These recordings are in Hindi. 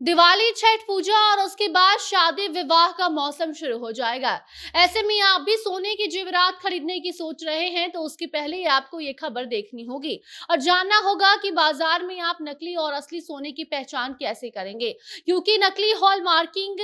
दिवाली, छठ पूजा और उसके बाद शादी विवाह का मौसम शुरू हो जाएगा। ऐसे में आप भी सोने के जेवरात खरीदने की सोच रहे हैं तो उसके पहले ही आपको ये खबर देखनी होगी और जानना होगा कि बाजार में आप नकली और असली सोने की पहचान कैसे करेंगे, क्योंकि नकली हॉलमार्किंग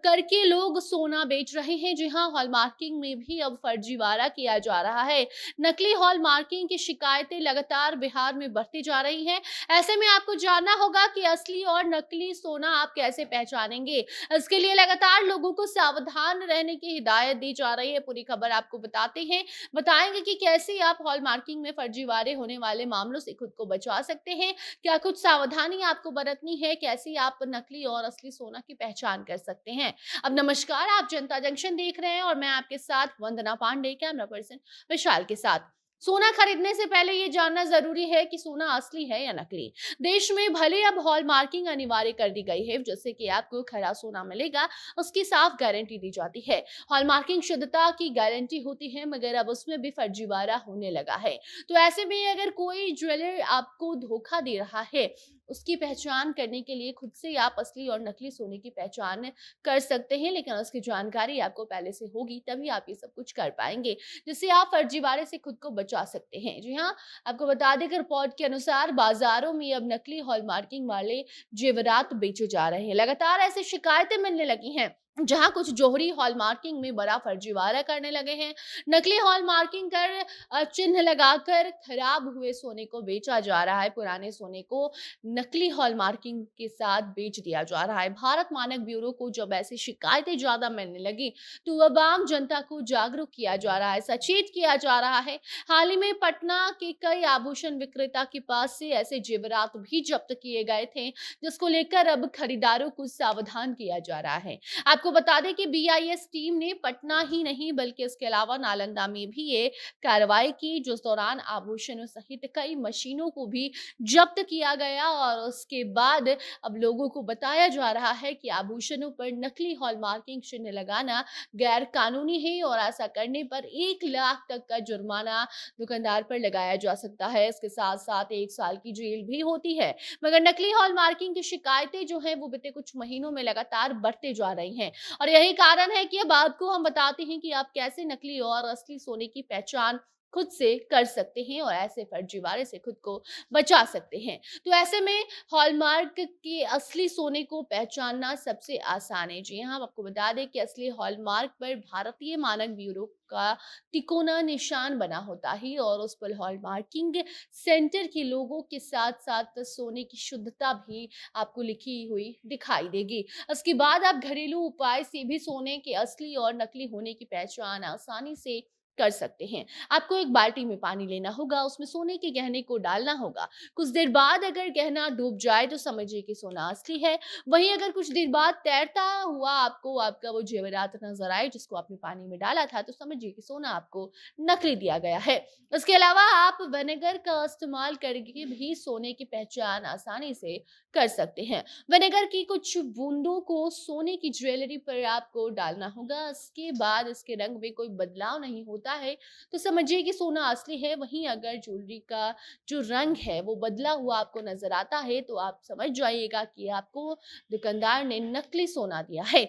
करके लोग सोना बेच रहे हैं। जी हाँ, हॉलमार्किंग में भी अब फर्जीवाड़ा किया जा रहा है। नकली हॉलमार्किंग की शिकायतें लगातार बिहार में बढ़ती जा रही हैं। ऐसे में आपको जानना होगा कि असली और नकली सोना आप कैसे पहचानेंगे। इसके लिए लगातार लोगों को सावधान रहने की हिदायत दी जा रही है। पूरी खबर आपको बताते हैं, बताएंगे कि कैसे आप हॉलमार्किंग में फर्जीवाड़े होने वाले मामलों से खुद को बचा सकते हैं, क्या कुछ सावधानी आपको बरतनी है, कैसे आप नकली और असली सोना की पहचान कर सकते हैं। अब नमस्कार, आप जनता जंक्शन देख रहे हैं और मैं आपके साथ वंदना पांडे, कैमरा पर्सन विशाल के साथ। सोना खरीदने से पहले ये जानना जरूरी है कि सोना असली है या नकली। देश में भले अब हॉलमार्किंग अनिवार्य कर दी गई है, जिससे कि आपको खरा सोना मिलेगा, उसकी साफ गारंटी दी जाती है। हॉलमार्किंग शुद्धता की गारंटी होती है, मगर अब उसमें भी फर्जीवाड़ा होने लगा है। तो ऐसे में अगर कोई ज्वेलर आपको धोखा दे रहा है, उसकी पहचान करने के लिए खुद से आप असली और नकली सोने की पहचान कर सकते हैं, लेकिन उसकी जानकारी आपको पहले से होगी, तभी आप ये सब कुछ कर पाएंगे, जिससे आप फर्जीवाड़े से खुद को बचा सकते हैं। जी हाँ, आपको बता दें कि रिपोर्ट के अनुसार बाजारों में अब नकली हॉलमार्किंग वाले जेवरात बेचे जा रहे हैं। लगातार ऐसी शिकायतें मिलने लगी हैं जहां कुछ जोहरी हॉलमार्किंग में बड़ा फर्जीवाड़ा करने लगे हैं। नकली हॉलमार्किंग कर चिन्ह लगाकर खराब हुए सोने को बेचा जा रहा है। पुराने सोने को नकली हॉलमार्किंग के साथ बेच दिया जा रहा है। भारत मानक ब्यूरो को जब ऐसी शिकायतें ज्यादा मिलने लगी तो अब आम जनता को जागरूक किया जा रहा है, सचेत किया जा रहा है। हाल ही में पटना के कई आभूषण विक्रेता के पास से ऐसे जेवरात भी जब्त किए गए थे, जिसको लेकर अब खरीदारों को सावधान किया जा रहा है। आपको बता दें कि बीआईएस टीम ने पटना ही नहीं बल्कि इसके अलावा नालंदा में भी ये कार्रवाई की, जिस दौरान आभूषणों सहित कई मशीनों को भी जब्त किया गया और उसके बाद अब लोगों को बताया जा रहा है कि आभूषणों पर नकली हॉलमार्किंग चिन्ह लगाना गैर कानूनी है और ऐसा करने पर 1 लाख तक का जुर्माना दुकानदार पर लगाया जा सकता है। इसके साथ साथ 1 साल की जेल भी होती है। मगर नकली हॉलमार्किंग की शिकायतें जो है वो बीते कुछ महीनों में लगातार बढ़ते जा रही हैं और यही कारण है कि अब आपको हम बताते हैं कि आप कैसे नकली और असली सोने की पहचान खुद से कर सकते हैं और ऐसे फर्जीवाड़े से खुद को बचा सकते हैं। तो ऐसे में हॉलमार्क के असली सोने को पहचानना सबसे आसान है। जी हाँ, आपको बता दें कि असली हॉलमार्क पर भारतीय मानक ब्यूरो का तिकोना निशान बना होता है और उस पर हॉलमार्किंग सेंटर के लोगों के साथ साथ सोने की शुद्धता भी आपको लिखी हुई दिखाई देगी। उसके बाद आप घरेलू उपाय से भी सोने के असली और नकली होने की पहचान आसानी से कर सकते हैं। आपको एक बाल्टी में पानी लेना होगा, उसमें सोने के गहने को डालना होगा। कुछ देर बाद अगर गहना डूब जाए तो समझिए कि सोना असली है। वहीं अगर कुछ देर बाद तैरता हुआ आपको आपका वो जेवरात नजर आए जिसको आपने पानी में डाला था, तो समझिए कि सोना आपको नकली दिया गया है। इसके अलावा आप विनेगर का इस्तेमाल करके भी सोने की पहचान आसानी से कर सकते हैं। विनेगर की कुछ बूंदों को सोने की ज्वेलरी पर आपको डालना होगा। इसके बाद इसके रंग में कोई बदलाव नहीं होता है तो समझिए कि सोना असली है। वहीं अगर ज्वेलरी का जो रंग है वो बदला हुआ आपको नजर आता है तो आप समझ जाइएगा कि आपको दुकानदार ने नकली सोना दिया है।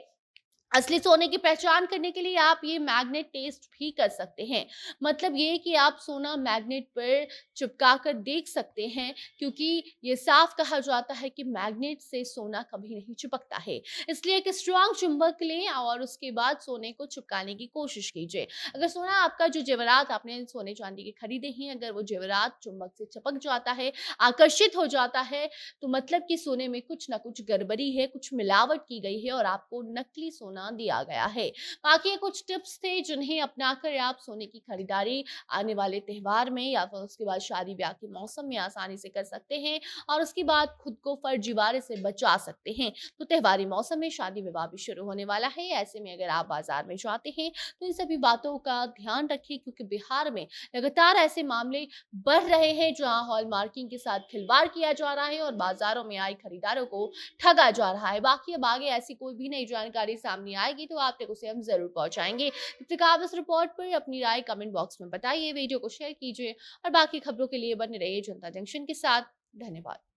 असली सोने की पहचान करने के लिए आप ये मैग्नेट टेस्ट भी कर सकते हैं। मतलब ये कि आप सोना मैग्नेट पर चिपका कर देख सकते हैं, क्योंकि ये साफ कहा जाता है कि मैग्नेट से सोना कभी नहीं चिपकता है। इसलिए एक स्ट्रांग चुंबक लें और उसके बाद सोने को चिपकाने की कोशिश कीजिए। अगर सोना आपका जो जेवरात आपने सोने चांदी के खरीदे हैं, अगर वो जेवरात चुंबक से चिपक जाता है, आकर्षित हो जाता है, तो मतलब कि सोने में कुछ ना कुछ गड़बड़ी है, कुछ मिलावट की गई है और आपको नकली सोना दिया गया है। बाकी ये कुछ टिप्स थे जिन्हें अपनाकर आप सोने की खरीदारी आने वाले त्योहार में या फिर उसके बाद शादी ब्याह के मौसम में आसानी से कर सकते हैं और उसके बाद खुद को फर्जीवाड़े से बचा सकते हैं। तो त्योहारी मौसम में शादी विवाह भी शुरू होने वाला है। ऐसे में अगर आप बाजार में जाते हैं तो इन सभी बातों का ध्यान रखें, क्योंकि बिहार में लगातार ऐसे मामले बढ़ रहे हैं जहां हॉलमार्किंग के साथ खिलवाड़ किया जा रहा है और बाजारों में आए खरीदारों को ठगा जा रहा है। बाकी अब आगे ऐसी कोई भी नई जानकारी सामने आएगी तो आप तक उसे हम जरूर पहुंचाएंगे। तब तक आप इस रिपोर्ट पर अपनी राय कमेंट बॉक्स में बताइए, वीडियो को शेयर कीजिए और बाकी खबरों के लिए बने रहिए जनता जंक्शन के साथ। धन्यवाद।